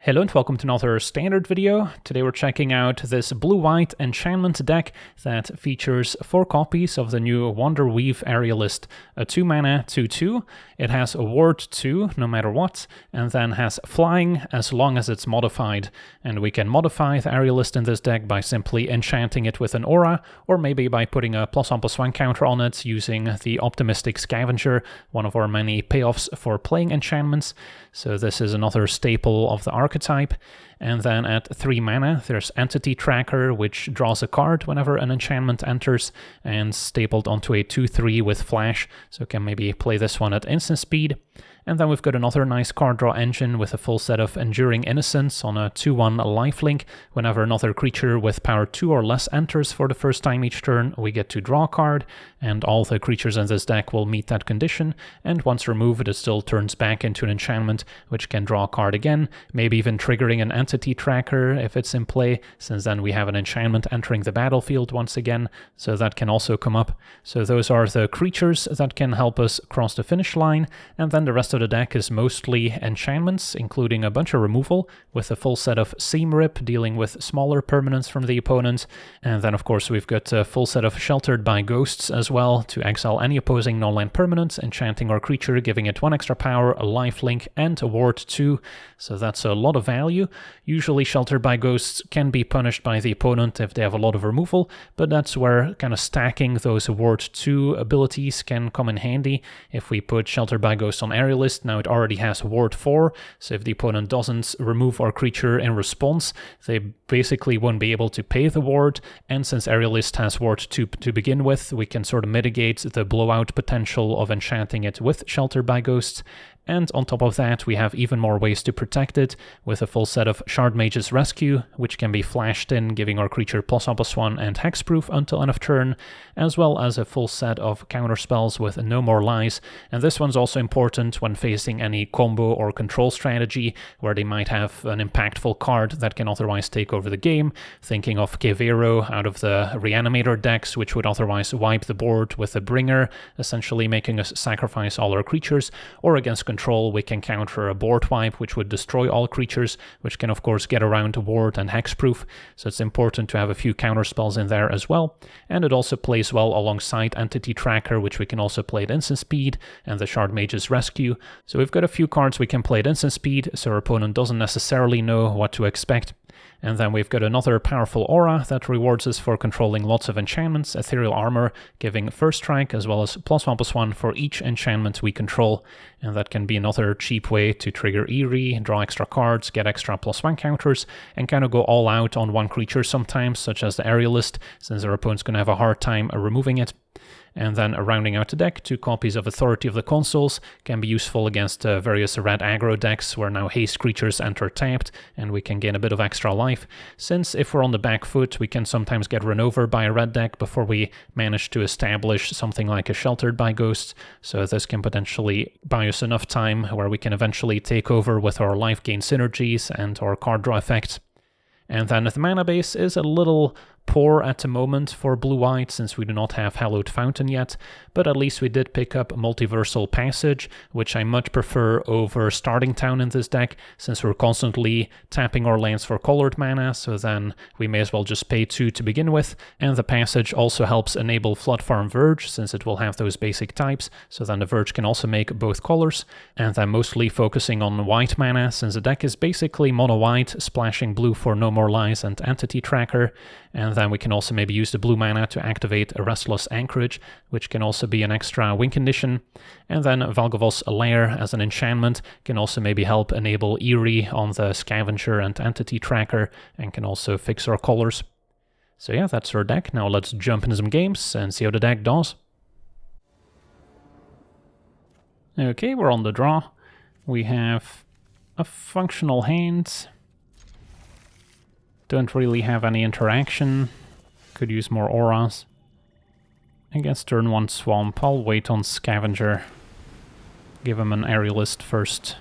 Hello and welcome to another standard video. Today we're checking out this blue-white enchantment deck that features 4 copies of the new Wanderweave Aerialist, a 2-mana 2/2. It has a ward 2 no matter what, and then has flying as long as it's modified. And we can modify the Aerialist in this deck by simply enchanting it with an aura, or maybe by putting a +1/+1 counter on it using the Optimistic Scavenger, one of our many payoffs for playing enchantments. So this is another staple of the archetype. And then at 3 mana, there's Entity Tracker, which draws a card whenever an enchantment enters, and stapled onto a 2/3 with flash, so can maybe play this one at instant speed. And then we've got another nice card draw engine with a full set of Enduring Innocence on a 2/1 lifelink. Whenever another creature with power 2 or less enters for the first time each turn, we get to draw a card, and all the creatures in this deck will meet that condition, and once removed it still turns back into an enchantment, which can draw a card again, maybe even triggering an Entity Tracker if it's in play, since then we have an enchantment entering the battlefield once again, so that can also come up. So those are the creatures that can help us cross the finish line, and then the rest of the deck is mostly enchantments, including a bunch of removal, with a full set of Seam Rip dealing with smaller permanents from the opponent, and then of course we've got a full set of Sheltered by Ghosts as well, to exile any opposing non-land permanent, enchanting our creature, giving it 1 extra power, a lifelink, and a ward 2, so that's a lot of value. Usually Sheltered by Ghosts can be punished by the opponent if they have a lot of removal, but that's where kind of stacking those ward 2 abilities can come in handy. If we put Sheltered by Ghosts on Aerialist, now it already has ward 4, so if the opponent doesn't remove our creature in response, they basically won't be able to pay the ward, and since Aerialist has ward 2 to begin with, we can sort of mitigate the blowout potential of enchanting it with Sheltered by Ghosts. And on top of that, we have even more ways to protect it, with a full set of Shard Mage's Rescue, which can be flashed in, giving our creature +1/+1 and hexproof until end of turn, as well as a full set of counter spells with No More Lies. And this one's also important when facing any combo or control strategy, where they might have an impactful card that can otherwise take over the game, thinking of Kevero out of the Reanimator decks, which would otherwise wipe the board with a Bringer, essentially making us sacrifice all our creatures, or against control we can counter a board wipe, which would destroy all creatures, which can of course get around ward and hexproof, so it's important to have a few counter spells in there as well. And it also plays well alongside Entity Tracker, which we can also play at instant speed, and the Shard Mage's Rescue. So we've got a few cards we can play at instant speed, so our opponent doesn't necessarily know what to expect. And then we've got another powerful aura that rewards us for controlling lots of enchantments, Ethereal Armor, giving first strike as well as +1/+1 for each enchantment we control. And that can be another cheap way to trigger Eerie, draw extra cards, get extra +1 counters, and kind of go all out on one creature sometimes, such as the Aerialist, since our opponent's going to have a hard time removing it. And then rounding out the deck, 2 copies of Authority of the Consuls can be useful against various red aggro decks where now haste creatures enter tapped and we can gain a bit of extra life, since if we're on the back foot we can sometimes get run over by a red deck before we manage to establish something like a Sheltered by Ghosts, so this can potentially buy us enough time where we can eventually take over with our life gain synergies and our card draw effects. And then the mana base is a little poor at the moment for blue-white, since we do not have Hallowed Fountain yet, but at least we did pick up Multiversal Passage, which I much prefer over Starting Town in this deck, since we're constantly tapping our lands for colored mana, so then we may as well just pay 2 to begin with. And the Passage also helps enable Flood Farm Verge, since it will have those basic types, so then the Verge can also make both colors. And I'm mostly focusing on white mana, since the deck is basically mono-white, splashing blue for No More Lies and Entity Tracker. And then we can also maybe use the blue mana to activate a Restless Anchorage, which can also be an extra win condition. And then Valgavos Lair as an enchantment can also maybe help enable Eerie on the Scavenger and Entity Tracker, and can also fix our colors. So yeah, that's our deck. Now let's jump into some games and see how the deck does. Okay, we're on the draw. We have a functional hand. Don't really have any interaction. Could use more auras. Against turn 1 Swamp, I'll wait on Scavenger. Give him an Aerialist first.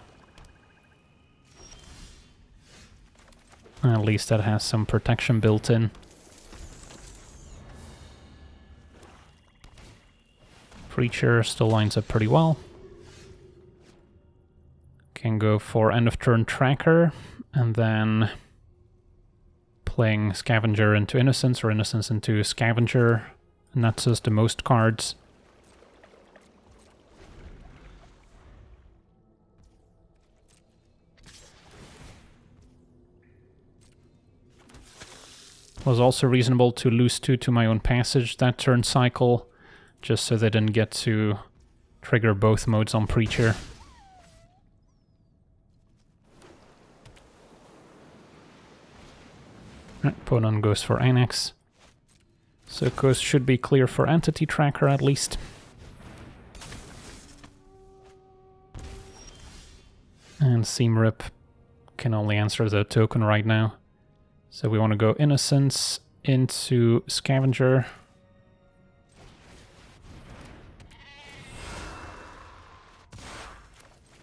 At least that has some protection built in. Preacher still lines up pretty well. Can go for end of turn tracker, and then playing Scavenger into Innocence or Innocence into Scavenger nets us the most cards. Was also reasonable to lose 2 to my own passage that turn cycle, just so they didn't get to trigger both modes on Preacher. Opponent goes for Annex. So Coast should be clear for Entity Tracker at least. And Seam Rip can only answer the token right now. So we want to go Innocence into Scavenger.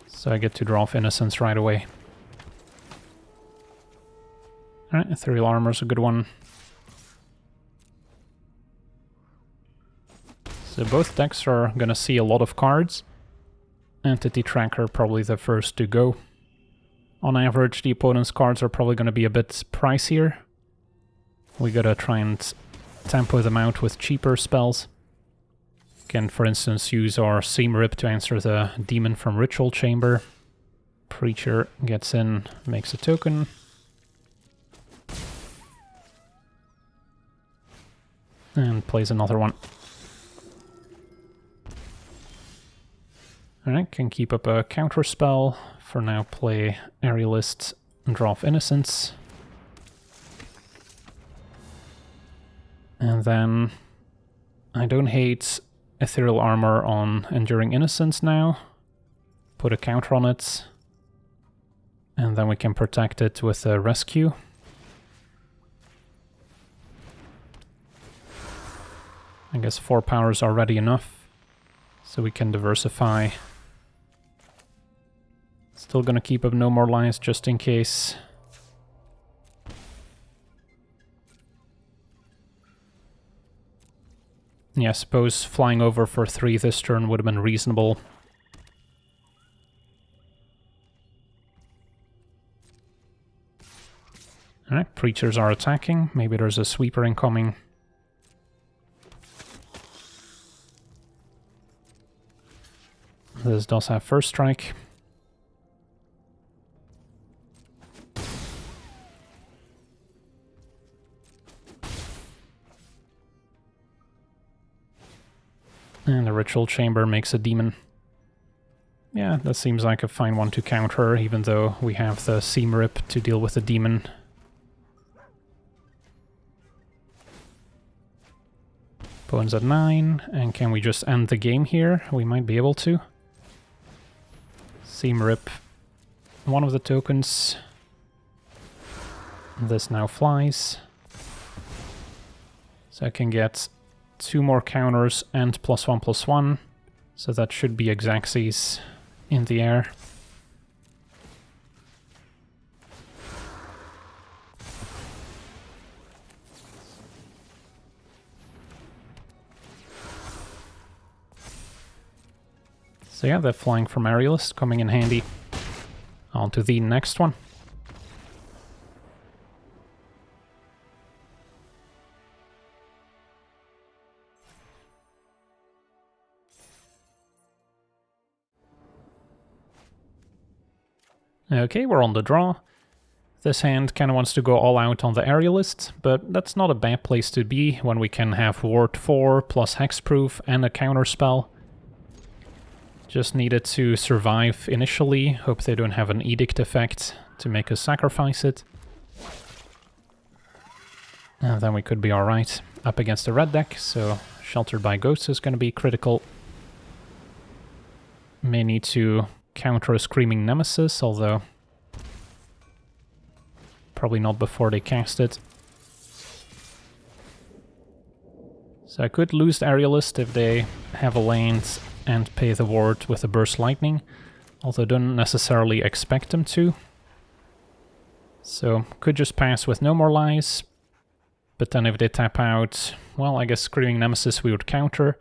So I get to draw off Innocence right away. Alright, Ethereal Armor's a good one. So both decks are gonna see a lot of cards. Entity Tracker probably the first to go. On average, the opponent's cards are probably gonna be a bit pricier. We gotta try and tempo them out with cheaper spells. Can, for instance, use our Seam Rip to answer the Demon from Ritual Chamber. Preacher gets in, makes a token. And plays another one. Alright, can keep up a counter spell. For now, play Aerialist and draw off Innocence. And then I don't hate Ethereal Armor on Enduring Innocence now. Put a counter on it. And then we can protect it with a Rescue. I guess 4 power is already enough, so we can diversify. Still gonna keep up No More Lies just in case. Yeah, I suppose flying over for 3 this turn would have been reasonable. Alright, Preachers are attacking. Maybe there's a sweeper incoming. This does have first strike. And the Ritual Chamber makes a demon. Yeah, that seems like a fine one to counter, even though we have the Seam Rip to deal with the demon. Opponent's at 9, and can we just end the game here? We might be able to. Seam Rip, one of the tokens. This now flies. So I can get 2 more counters and +1/+1. So that should be Exaxes in the air. So yeah, the Flying from Aerialist coming in handy. On to the next one. Okay, we're on the draw. This hand kind of wants to go all out on the Aerialist, but that's not a bad place to be when we can have Ward 4 plus Hexproof and a counter spell. Just needed to survive initially, hope they don't have an Edict effect to make us sacrifice it. And then we could be alright. Up against the red deck, so Sheltered by Ghosts is going to be critical. May need to counter a Screaming Nemesis, although probably not before they cast it. So I could lose the Aerialist if they have a land and pay the ward with a Burst Lightning, although don't necessarily expect them to. So could just pass with No More Lies, but then if they tap out, well, I guess Screaming Nemesis we would counter.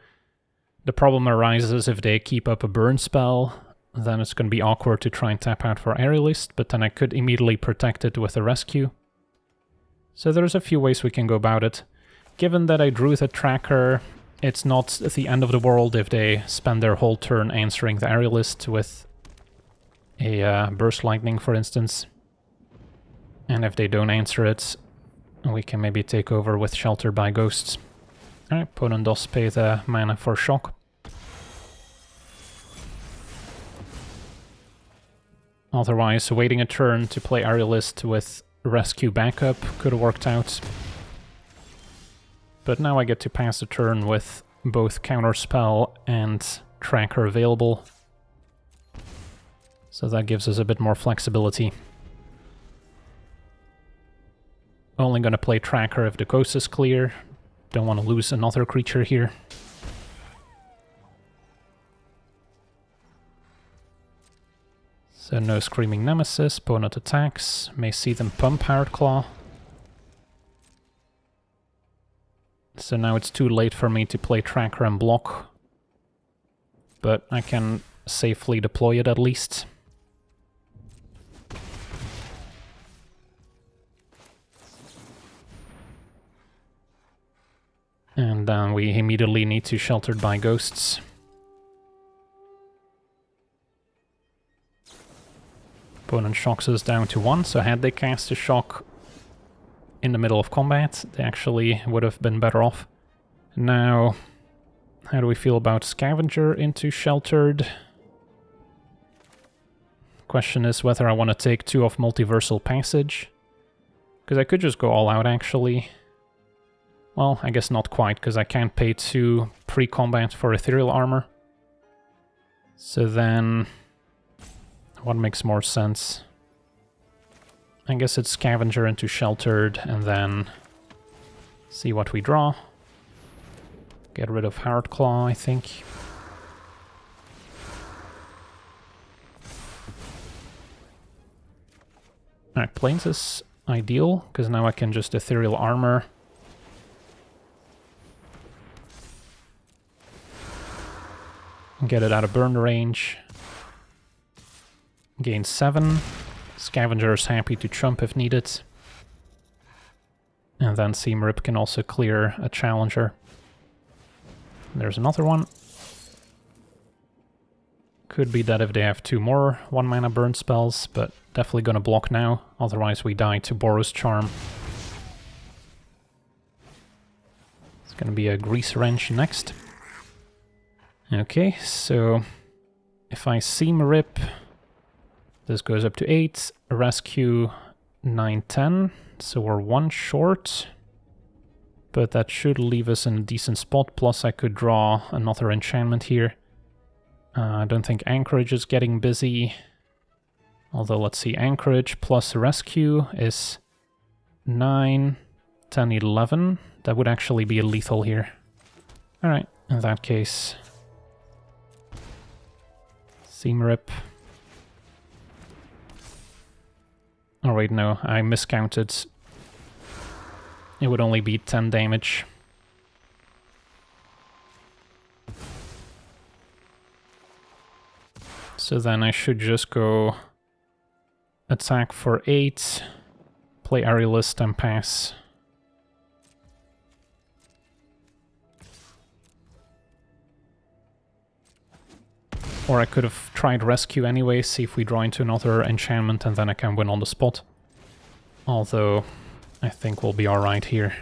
The problem arises if they keep up a burn spell, then it's going to be awkward to try and tap out for Aerialist, but then I could immediately protect it with a rescue. So there's a few ways we can go about it. Given that I drew the tracker, it's not the end of the world if they spend their whole turn answering the Aerialist with a Burst Lightning, for instance. And if they don't answer it, we can maybe take over with Sheltered by Ghosts. Alright, opponent does pay the mana for Shock. Otherwise, waiting a turn to play Aerialist with Rescue backup could have worked out. But now I get to pass the turn with both Counterspell and Tracker available. So that gives us a bit more flexibility. Only gonna play Tracker if the coast is clear. Don't want to lose another creature here. So no Screaming Nemesis, opponent attacks. May see them pump Hard Claw. So now it's too late for me to play Tracker and block. But I can safely deploy it at least. And then we immediately need to Sheltered by Ghosts. Opponent shocks us down to 1, so had they cast a shock in the middle of combat, they actually would have been better off. Now, how do we feel about Scavenger into Sheltered? Question is whether I want to take 2 off Multiversal Passage. Because I could just go all out, actually. Well, I guess not quite, because I can't pay 2 pre-combat for Ethereal Armor. So then, what makes more sense? I guess it's Scavenger into Sheltered, and then see what we draw. Get rid of Hard Claw, I think. Alright, Plains is ideal, because now I can just Ethereal Armor. Get it out of burn range. Gain 7. Scavenger is happy to chump if needed. And then Seam Rip can also clear a challenger. There's another one. Could be that if they have 2 more 1 mana burn spells, but definitely gonna block now, otherwise we die to Boros Charm. It's gonna be a Grease Wrench next. Okay, so if I Seam Rip, this goes up to 8, Rescue 9, 10, so we're 1 short. But that should leave us in a decent spot, plus I could draw another enchantment here. I don't think Anchorage is getting busy. Although, let's see, Anchorage plus Rescue is 9, 10, 11. That would actually be a lethal here. Alright, in that case, Seam Rip. Oh wait, no, I miscounted. It would only be 10 damage. So then I should just go attack for 8, play Aerialist and pass. Or I could have tried Rescue anyway, see if we draw into another enchantment and then I can win on the spot. Although, I think we'll be alright here.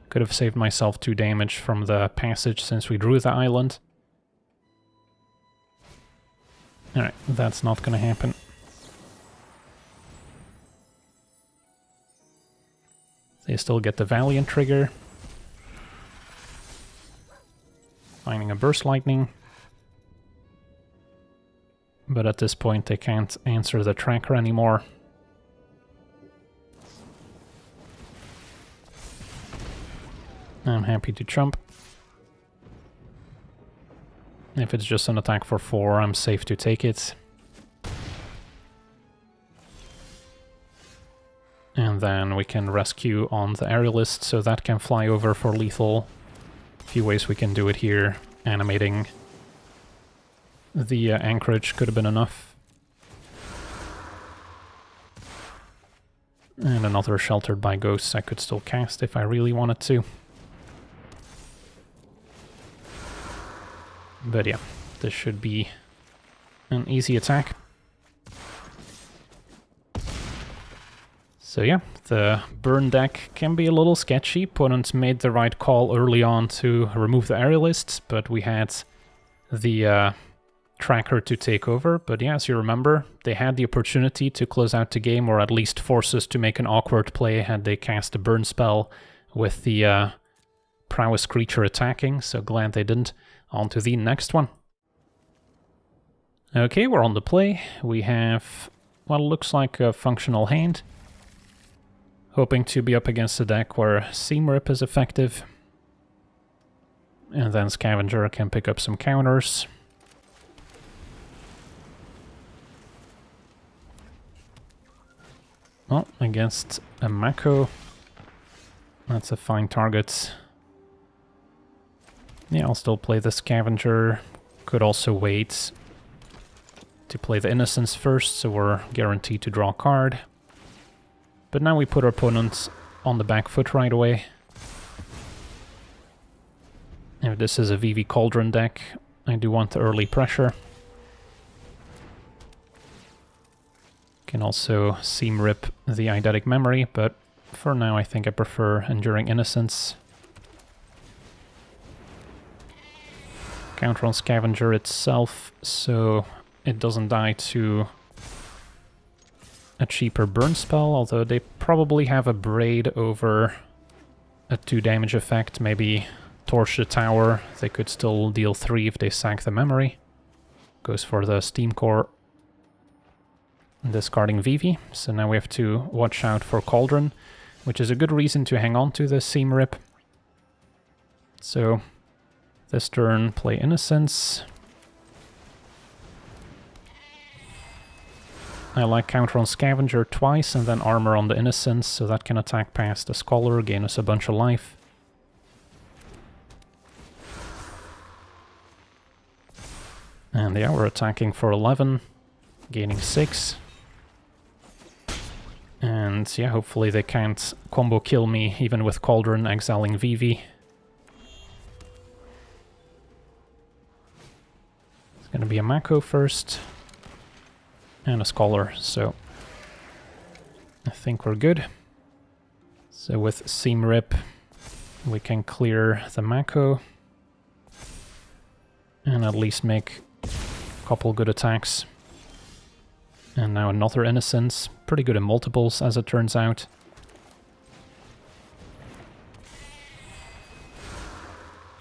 Could have saved myself 2 damage from the passage since we drew the island. Alright, that's not gonna happen. They still get the Valiant trigger. Finding a Burst Lightning. But at this point they can't answer the tracker anymore. I'm happy to chump. If it's just an attack for 4, I'm safe to take it. And then we can rescue on the Aerialist, so that can fly over for lethal. A few ways we can do it here. Animating the anchorage could have been enough. And another Sheltered by Ghosts I could still cast if I really wanted to. But yeah, this should be an easy attack. So yeah, the burn deck can be a little sketchy. Opponents made the right call early on to remove the aerialists, but we had the tracker to take over. But yeah, as you remember, they had the opportunity to close out the game, or at least force us to make an awkward play had they cast a burn spell with the prowess creature attacking, so glad they didn't. On to the next one. Okay, we're on the play. We have what looks like a functional hand. Hoping to be up against a deck where Seam Rip is effective. And then Scavenger can pick up some counters. Well, against a Mako. That's a fine target. Yeah, I'll still play the Scavenger. Could also wait to play the Innocence first, so we're guaranteed to draw a card. But now we put our opponents on the back foot right away. If this is a VV Cauldron deck, I do want the early pressure. Can also Seam Rip the Eidetic Memory, but for now I think I prefer Enduring Innocence. Counter on Scavenger itself, so it doesn't die to a cheaper burn spell, although they probably have a Braid over a 2 damage effect, maybe Torch the Tower. They could still deal 3 if they sack the memory. Goes for the Steam Core. Discarding Vivi, so now we have to watch out for Cauldron, which is a good reason to hang on to the Seam Rip. So this turn, play Innocence. I like counter on Scavenger twice and then armor on the Innocence, so that can attack past the Scholar, gain us a bunch of life. And yeah, we're attacking for 11, gaining 6. And yeah, hopefully they can't combo kill me even with Cauldron exiling Vivi. It's gonna be a Mako first. And a Scholar, so I think we're good. So with Seam Rip, we can clear the Mako. And at least make a couple good attacks. And now another Innocence. Pretty good in multiples, as it turns out.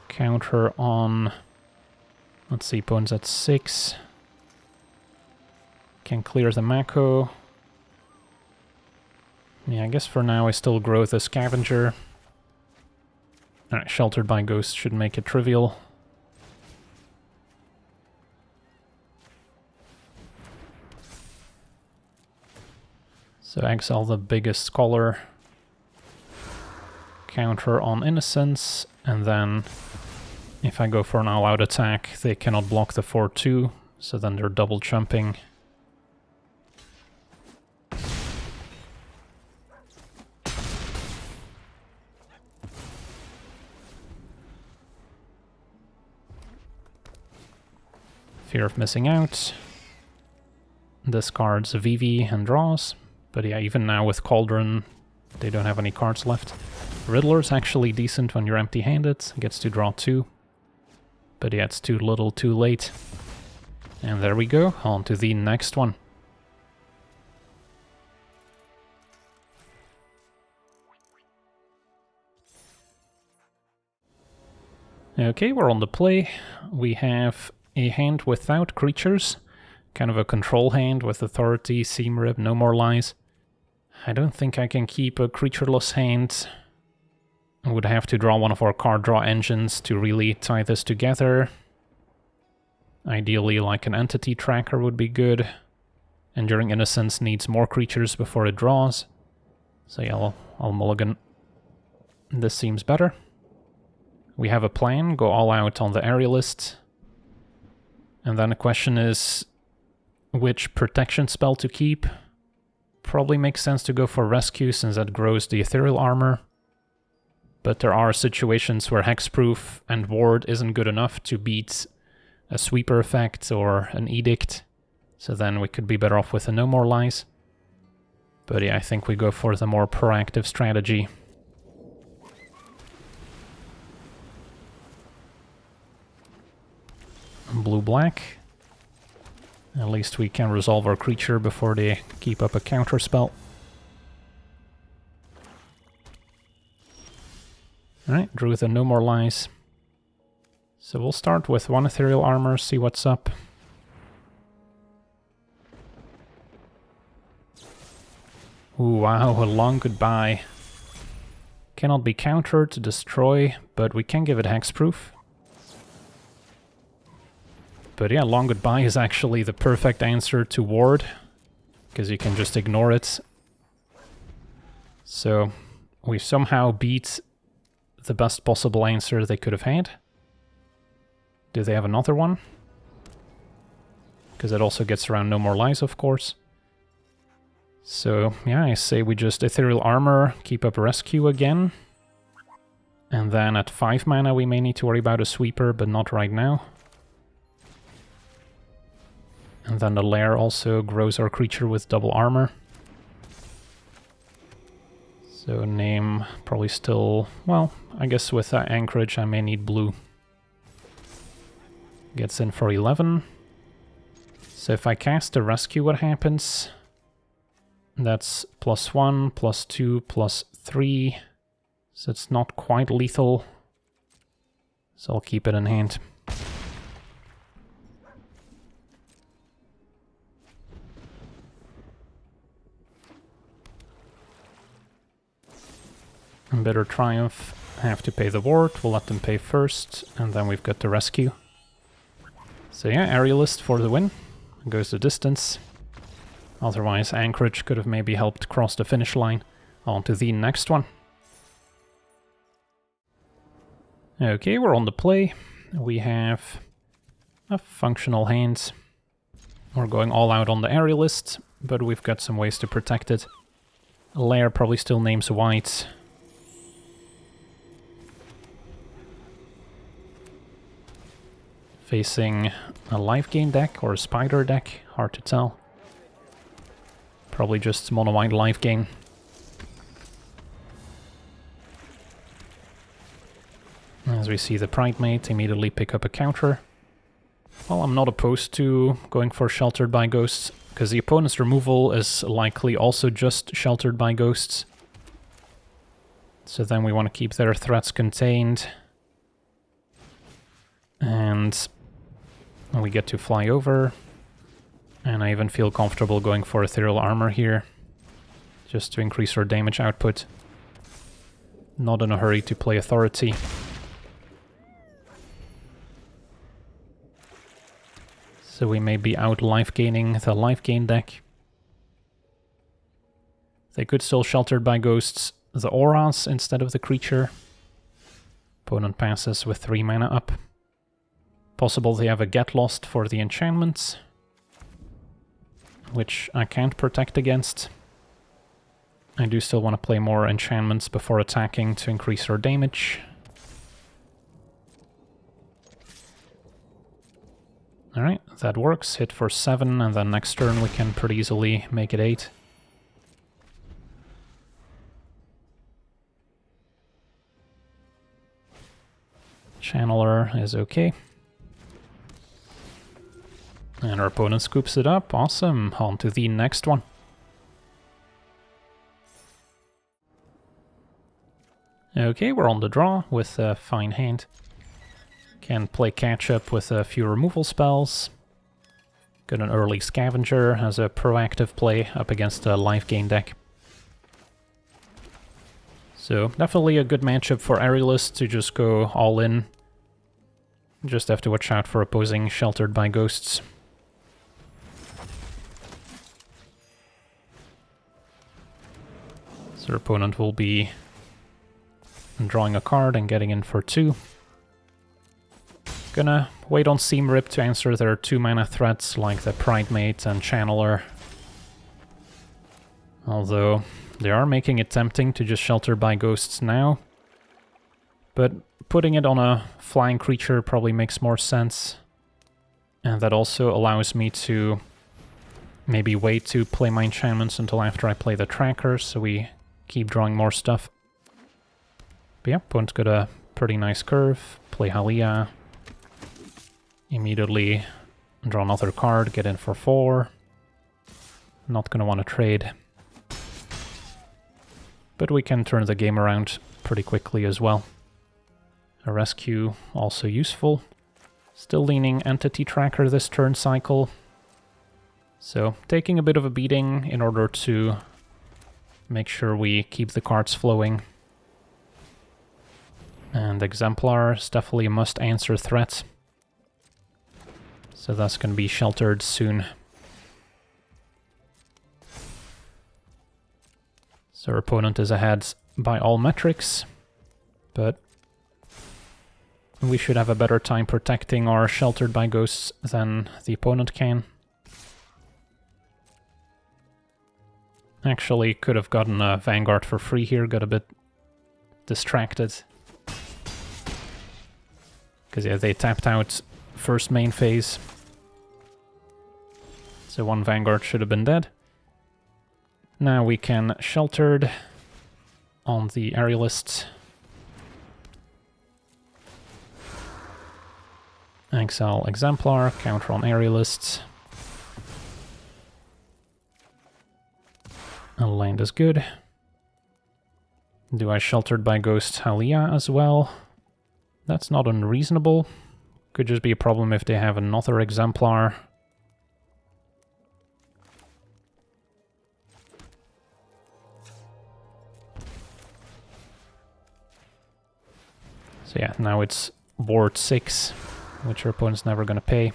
Counter on... Let's see, opponent's at 6. Can clear the Mako. Yeah, I guess for now I still grow the Scavenger. Alright, Sheltered by Ghosts should make it trivial. So exile the biggest Scholar. Counter on Innocence, and then if I go for an all-out attack, they cannot block the 4-2, so then they're double jumping. Fear of missing out. Discards Vivi and draws. But yeah, even now with Cauldron, they don't have any cards left. Riddler's actually decent when you're empty-handed. Gets to draw 2. But yeah, it's too little, too late. And there we go, on to the next one. Okay, we're on the play. We have a hand without creatures. Kind of a control hand with Authority, Seam Rip, no more lies. I don't think I can keep a creatureless hand. I would have to draw one of our card draw engines to really tie this together. Ideally, like an Entity Tracker would be good. Enduring Innocence needs more creatures before it draws. So yeah, I'll mulligan. This seems better. We have a plan, go all out on the Aerialist. And then the question is which protection spell to keep. Probably makes sense to go for Rescue since that grows the ethereal armor. But there are situations where Hexproof and Ward isn't good enough to beat a Sweeper effect or an Edict. So then we could be better off with a No More Lies. But yeah, I think we go for the more proactive strategy. Blue-black. At least we can resolve our creature before they keep up a counter spell. Alright, drew with a No More Lies. So we'll start with one ethereal armor, see what's up. Ooh, wow, a long goodbye. Cannot be countered to destroy, but we can give it hexproof. But yeah, long goodbye is actually the perfect answer to ward, because you can just ignore it. So we somehow beat the best possible answer they could have had. Do they have another one? Because it also gets around No More Lies, of course. So yeah, I say we just ethereal armor, keep up rescue again. And then at 5 mana we may need to worry about a sweeper, but not right now. And then the lair also grows our creature with double armor. So name probably still, well, I guess with Anchorage I may need blue. Gets in for 11. So if I cast a rescue, what happens? That's +1, +2, +3. So it's not quite lethal. So I'll keep it in hand. Bitter Triumph, have to pay the ward, we'll let them pay first, and then we've got the rescue. So yeah, Aerialist for the win, goes the distance. Otherwise Anchorage could have maybe helped cross the finish line. On to the next one. Okay, we're on the play. We have a functional hand. We're going all out on the Aerialist, but we've got some ways to protect it. Lair probably still names white. Facing a life gain deck or a spider deck, hard to tell. Probably just mono white life gain. As we see the Pridemate immediately pick up a counter. Well, I'm not opposed to going for Sheltered by Ghosts, because the opponent's removal is likely also just Sheltered by Ghosts. So then we want to keep their threats contained. And we get to fly over. And I even feel comfortable going for Ethereal Armor here, just to increase our damage output. Not in a hurry to play Authority. So we may be out life gaining the life gain deck. They could still Sheltered by Ghosts the auras instead of the creature. Opponent passes with 3 mana up. Possible they have a Get Lost for the enchantments, which I can't protect against. I do still want to play more enchantments before attacking to increase our damage. Alright, that works. Hit for 7, and then next turn we can pretty easily make it 8. Channeler is okay. And our opponent scoops it up. Awesome. On to the next one. Okay, we're on the draw with a fine hand. Can play catch-up with a few removal spells. Got an early Scavenger as a proactive play up against a life gain deck. So definitely a good matchup for Aerialist to just go all in. Just have to watch out for opposing Sheltered by Ghosts. So our opponent will be drawing a card and getting in for 2. Gonna wait on Seam Rip to answer their 2-mana threats like the Pridemate and Channeler. Although they are making it tempting to just Shelter by Ghosts now. But putting it on a flying creature probably makes more sense. And that also allows me to maybe wait to play my enchantments until after I play the tracker, so we keep drawing more stuff. But yeah, opponent's got a pretty nice curve. Play Halia. Immediately draw another card, get in for 4. Not gonna want to trade. But we can turn the game around pretty quickly as well. A rescue, also useful. Still leaning Entity Tracker this turn cycle. So taking a bit of a beating in order to make sure we keep the cards flowing. And Exemplar is definitely a must-answer threat. So that's going to be sheltered soon. So our opponent is ahead by all metrics, but we should have a better time protecting our Sheltered by Ghosts than the opponent can. Actually, could have gotten a Vanguard for free here, got a bit distracted. Because yeah, they tapped out first main phase. So one Vanguard should have been dead. Now we can Sheltered on the Aerialist. Exile Exemplar, counter on Aerialists. A land is good. Do I Sheltered by Ghost Halia as well? That's not unreasonable. Could just be a problem if they have another Exemplar. So yeah, now it's board 6, which your opponent's never gonna pay.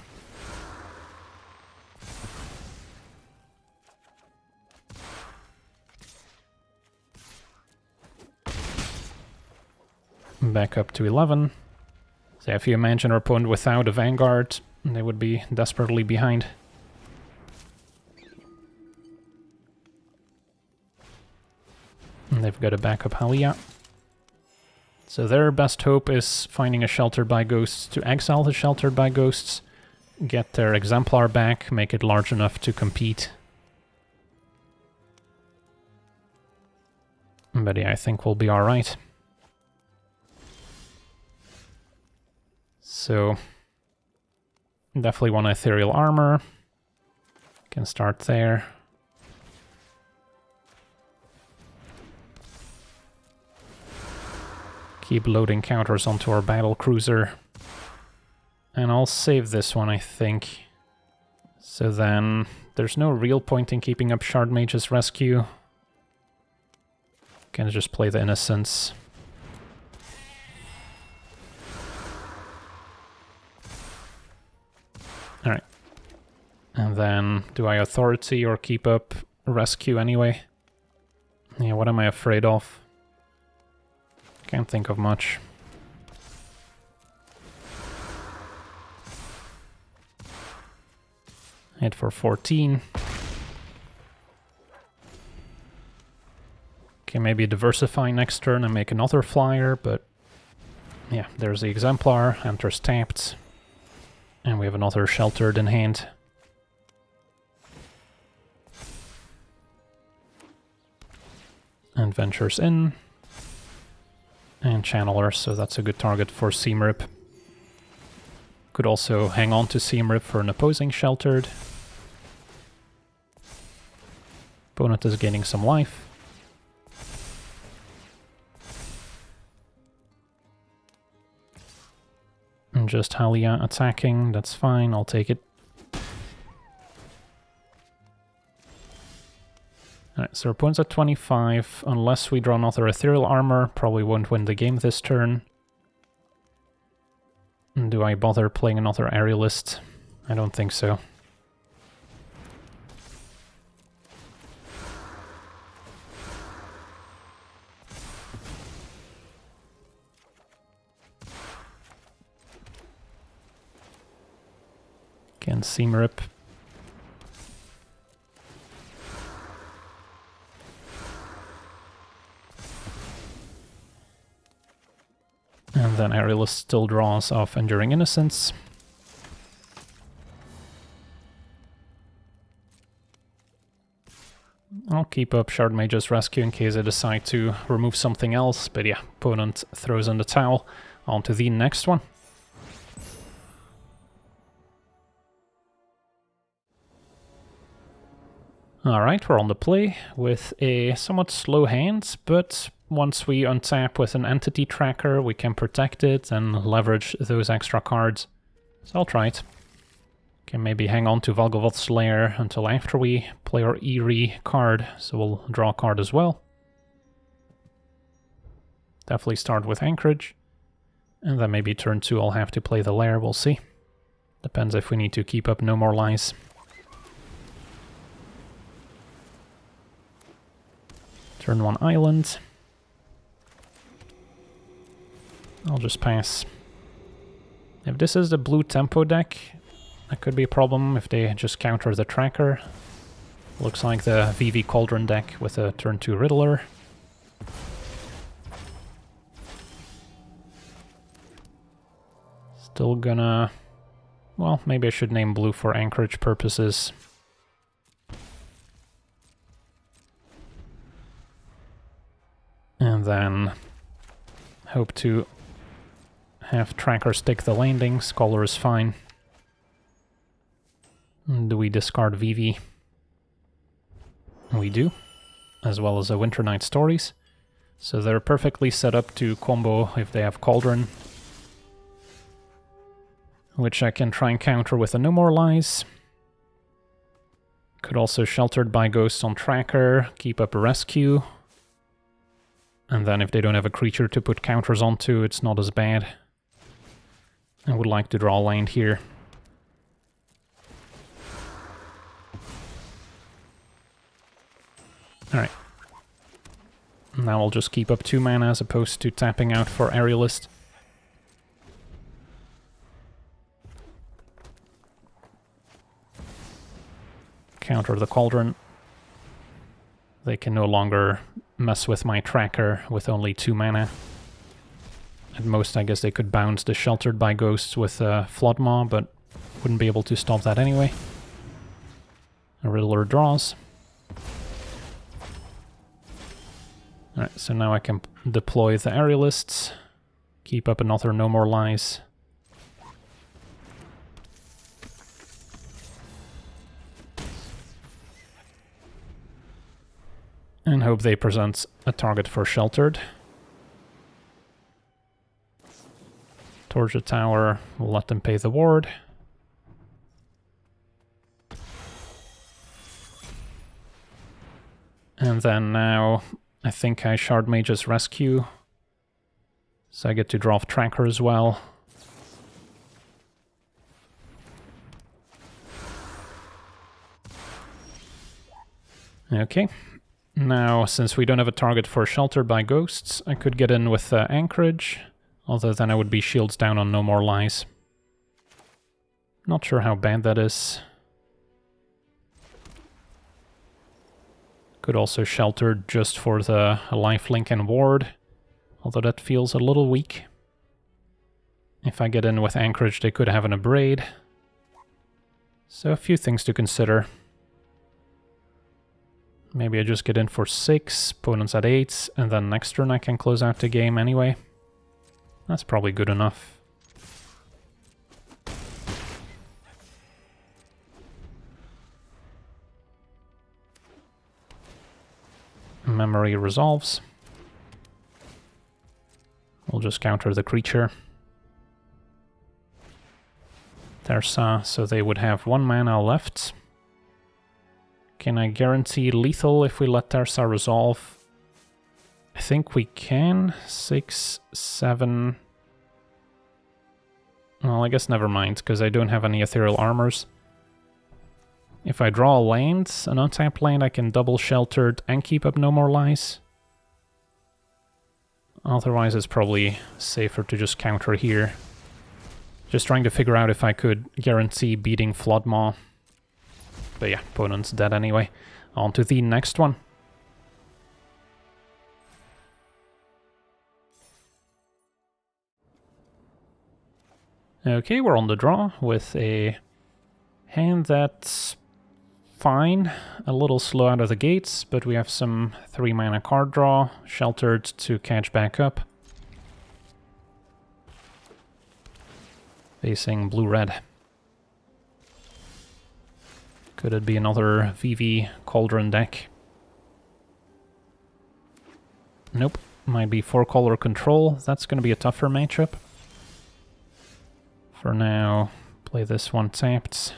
Back up to 11. So if you imagine our opponent without a Vanguard, they would be desperately behind. And they've got a backup Halia. So their best hope is finding a Sheltered by Ghosts to exile the Sheltered by Ghosts, get their Exemplar back, make it large enough to compete. But yeah, I think we'll be alright. So, definitely want Ethereal Armor. Can start there. Keep loading counters onto our battle cruiser. And I'll save this one, I think. So then, there's no real point in keeping up Shard Mage's Rescue. Can just play the Innocence. Alright. And then, do I Authority or keep up Rescue anyway? Yeah, what am I afraid of? Can't think of much. Hit for 14. Okay, maybe diversify next turn and make another flyer, but yeah, there's the Exemplar, enters tapped. And we have another Sheltered in hand. And ventures in. And Channeler, so that's a good target for Seam Rip. Could also hang on to Seam Rip for an opposing Sheltered. Opponent is gaining some life. And just Halia attacking, that's fine, I'll take it. Alright, so our opponent's at 25. Unless we draw another Ethereal Armor, probably won't win the game this turn. Do I bother playing another Aerialist? I don't think so. Again, Seam Rip. And then Aerialist still draws off Enduring Innocence. I'll keep up Shard Mage's Rescue in case I decide to remove something else, but yeah, opponent throws in the towel. On to the next one. Alright, we're on the play with a somewhat slow hand, but once we untap with an entity tracker, we can protect it and leverage those extra cards. So I'll try it. Can maybe hang on to Valgavoth's Lair until after we play our Eerie card, so we'll draw a card as well. Definitely start with Anchorage. And then maybe turn 2 I'll have to play the Lair, we'll see. Depends if we need to keep up No More Lies. Turn 1 Island. I'll just pass. If this is the blue tempo deck, that could be a problem if they just counter the tracker. Looks like the VV Cauldron deck with a turn 2 Riddler. Still gonna... well, maybe I should name blue for Anchorage purposes. And then hope to have tracker stick the landing. Scholar is fine. Do we discard VV? We do, as well as a Winter Night Stories. So they're perfectly set up to combo if they have Cauldron, which I can try and counter with a No More Lies. Could also Sheltered by Ghosts on tracker, keep up a Rescue. And then if they don't have a creature to put counters onto, it's not as bad. I would like to draw land here. Alright. Now I'll just keep up 2 mana as opposed to tapping out for Aerialist. Counter the Cauldron. They can no longer mess with my tracker with only 2 mana. At most, I guess they could bounce the Sheltered by Ghosts with Floodmaw, but wouldn't be able to stop that anyway. A Riddler draws. Alright, so now I can deploy the Aerialists, keep up another No More Lies. And hope they present a target for Sheltered. Torch the tower, we'll let them pay the ward. And then now, I think I Shard Mage's Rescue. So I get to draw off Tracker as well. Okay. Now, since we don't have a target for Sheltered by Ghosts, I could get in with Anchorage, although then I would be shields down on No More Lies. Not sure how bad that is. Could also Shelter just for the lifelink and ward, although that feels a little weak. If I get in with Anchorage, they could have an Abrade. So a few things to consider. Maybe I just get in for 6, opponent's at 8, and then next turn I can close out the game anyway. That's probably good enough. Memory resolves. We'll just counter the creature. Thyrsa, so they would have 1 mana left. Can I guarantee lethal if we let Thyrsa resolve? I think we can. 6, 7... Well, I guess never mind, because I don't have any ethereal armors. If I draw a land, an untapped land, I can double Sheltered and keep up No More Lies. Otherwise, it's probably safer to just counter here. Just trying to figure out if I could guarantee beating Floodmaw. But yeah, opponent's dead anyway. On to the next one. Okay, we're on the draw with a hand that's fine. A little slow out of the gates, but we have some 3-mana card draw, Sheltered to catch back up. Facing blue-red. Could it be another VV Cauldron deck? Nope. Might be 4-color control. That's going to be a tougher matchup. For now, play this one tapped.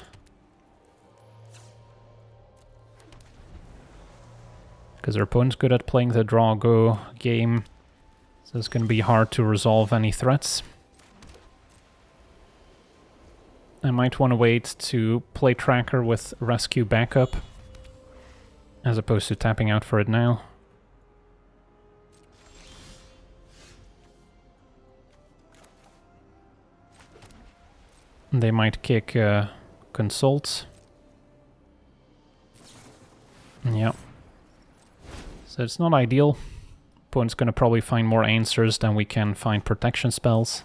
Because our opponent's good at playing the draw-go game, so it's going to be hard to resolve any threats. I might want to wait to play Tracker with Rescue backup, as opposed to tapping out for it now. They might kick Consult. Yep. So it's not ideal. Opponent's going to probably find more answers than we can find protection spells.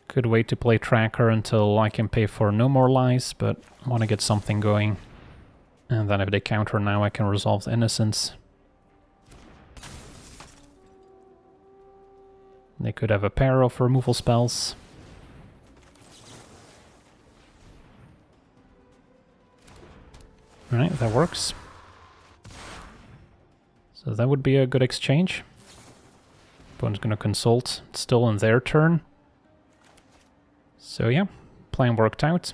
Could wait to play Tracker until I can pay for no more lies, but I want to get something going. And then if they counter now, I can resolve the Innocence. They could have a pair of removal spells. Alright, that works. So that would be a good exchange. Opponent's gonna consult. It's still on their turn. So yeah, plan worked out.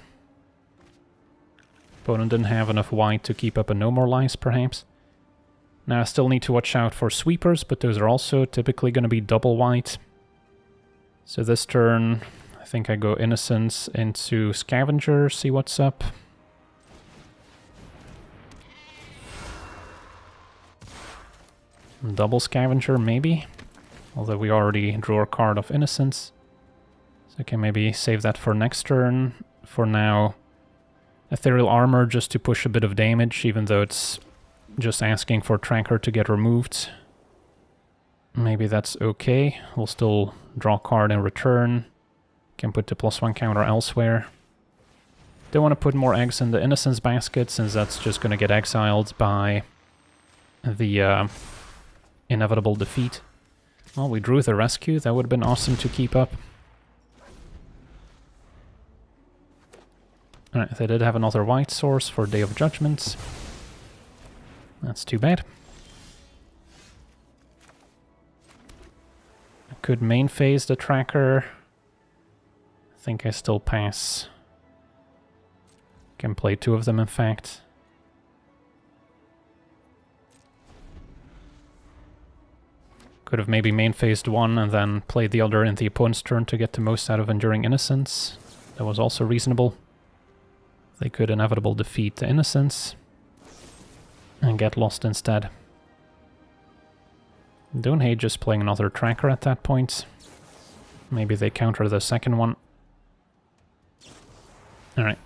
Opponent didn't have enough white to keep up a no more lies, perhaps. Now I still need to watch out for sweepers, but those are also typically going to be double white. So this turn, I think I go Innocence into Scavenger, see what's up. Double Scavenger, maybe. Although we already drew a card of Innocence. So I can maybe save that for next turn. For now, Ethereal Armor just to push a bit of damage, even though it's just asking for Tracker to get removed. Maybe that's okay. We'll still draw a card in return. Can put the +1 counter elsewhere. Don't want to put more eggs in the Innocence basket, since that's just going to get exiled by the inevitable defeat. Well, we drew the Rescue. That would have been awesome to keep up. Alright, they did have another white source for Day of Judgment. That's too bad. I could main phase the Tracker. I think I still pass. Can play two of them, in fact. Could have maybe main phased one and then played the other in the opponent's turn to get the most out of Enduring Innocence. That was also reasonable. They could inevitable defeat the Innocence and get lost instead. Don't hate just playing another Tracker at that point. Maybe they counter the second one. Alright.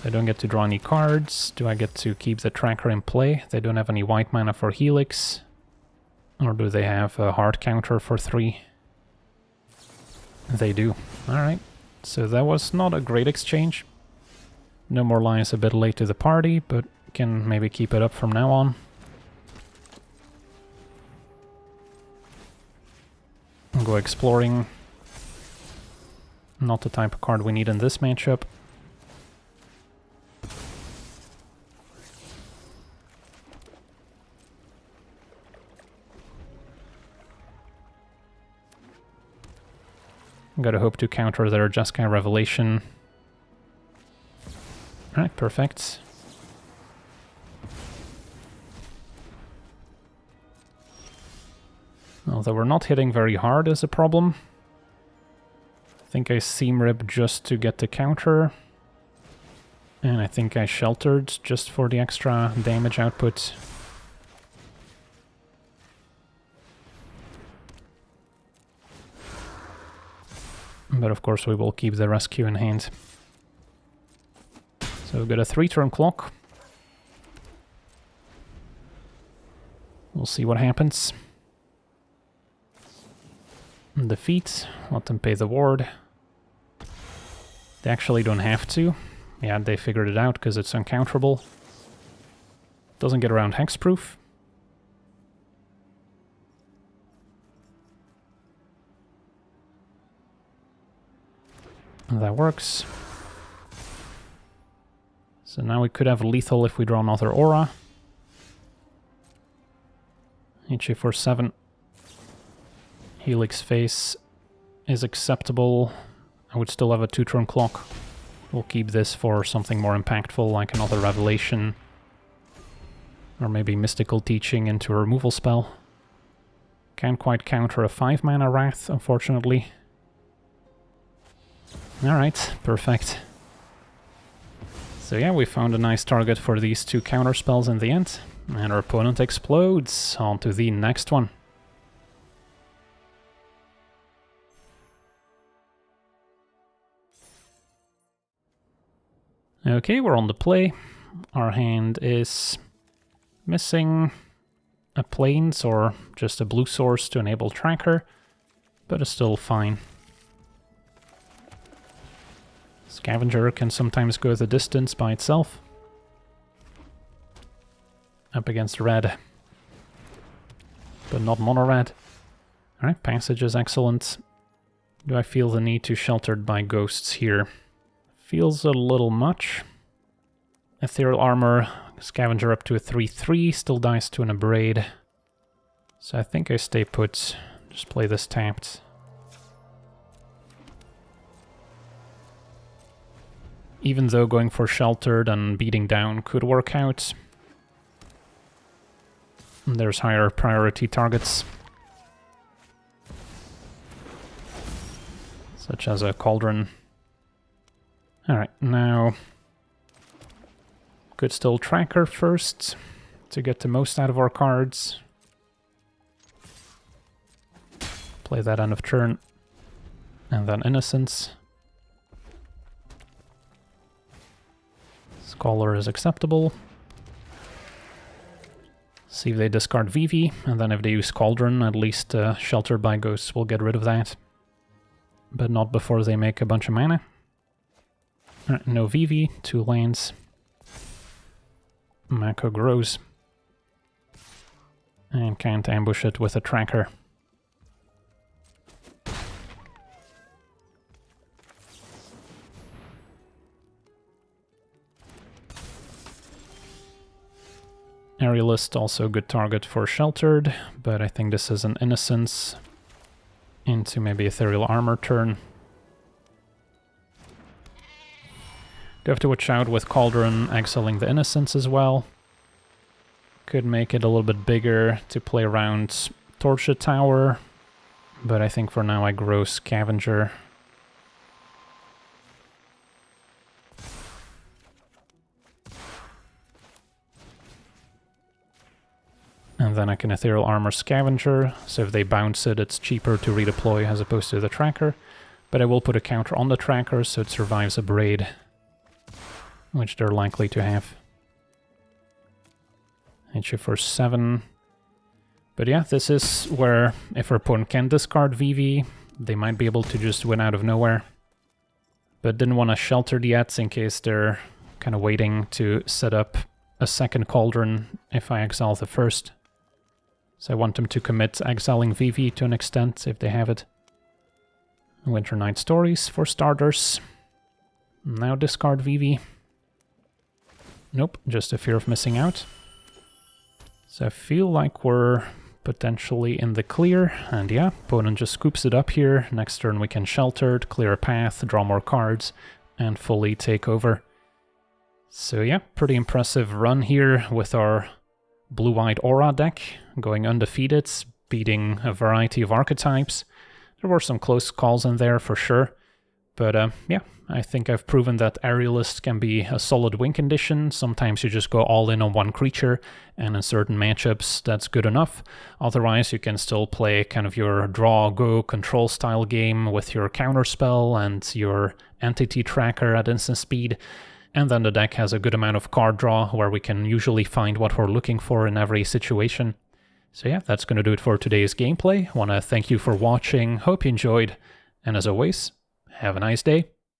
So I don't get to draw any cards. Do I get to keep the Tracker in play? They don't have any white mana for Helix. Or do they have a hard counter for 3? They do. Alright. So that was not a great exchange. No more lies a bit late to the party, but can maybe keep it up from now on. I'll go exploring. Not the type of card we need in this matchup. Gotta hope to counter their Jeskai Revelation. Alright, perfect. Although we're not hitting very hard is a problem. I think I Seam Rip just to get the counter. And I think I Sheltered just for the extra damage output. But of course we will keep the rescue in hand. So we've got a 3-turn clock. We'll see what happens. Defeat, let them pay the ward. They actually don't have to. Yeah, they figured it out because it's uncounterable. Doesn't get around hexproof. That works. So now we could have lethal if we draw another aura. HA for 7. Helix face is acceptable. I would still have a 2-turn clock. We'll keep this for something more impactful, like another revelation. Or maybe mystical teaching into a removal spell. Can't quite counter a 5-mana wrath, unfortunately. Alright, perfect. So yeah, we found a nice target for these 2 counter spells in the end. And our opponent explodes. On to the next one. Okay, we're on the play. Our hand is missing a plains or just a blue source to enable tracker, but it's still fine. Scavenger can sometimes go the distance by itself. Up against red, but not mono red. Alright, passage is excellent. Do I feel the need to sheltered by ghosts here? Feels a little much. Ethereal Armor, Scavenger up to a 3/3, still dies to an Abrade. So I think I stay put, just play this tapped. Even though going for sheltered and beating down could work out, there's higher priority targets. Such as a Cauldron. Alright, now could still tracker first to get the most out of our cards. Play that end of turn. And then Innocence. Scholar is acceptable. See if they discard Vivi, and then if they use Cauldron, at least Shelter by Ghosts will get rid of that. But not before they make a bunch of mana. No Vivi, 2 lands. Mako grows. And can't ambush it with a tracker. Aerialist, also a good target for Sheltered, but I think this is an Innocence into maybe Ethereal Armor turn. Do have to watch out with Cauldron exiling the Innocence as well. Could make it a little bit bigger to play around Torture Tower, but I think for now I grow Scavenger. And then I can Ethereal Armor Scavenger, so if they bounce it, it's cheaper to redeploy as opposed to the tracker. But I will put a counter on the tracker so it survives a Braid, which they're likely to have. Hit you for 7. But yeah, this is where if our opponent can discard Vivi, they might be able to just win out of nowhere. But didn't want to shelter yet in case they're kind of waiting to set up a second Cauldron if I exile the first. So I want them to commit exiling Vivi to an extent, if they have it. Winter Night Stories, for starters. Now discard Vivi. Nope, just a fear of missing out. So I feel like we're potentially in the clear, and yeah, opponent just scoops it up here. Next turn we can Sheltered, clear a path, draw more cards, and fully take over. So yeah, pretty impressive run here with our blue-white Aura deck, going undefeated, beating a variety of archetypes. There were some close calls in there for sure, But yeah, I think I've proven that Aerialist can be a solid win condition. Sometimes you just go all in on one creature, and in certain matchups that's good enough. Otherwise, you can still play kind of your draw-go control style game with your counterspell and your entity tracker at instant speed. And then the deck has a good amount of card draw where we can usually find what we're looking for in every situation. So yeah, that's going to do it for today's gameplay. I want to thank you for watching, hope you enjoyed, and as always, have a nice day.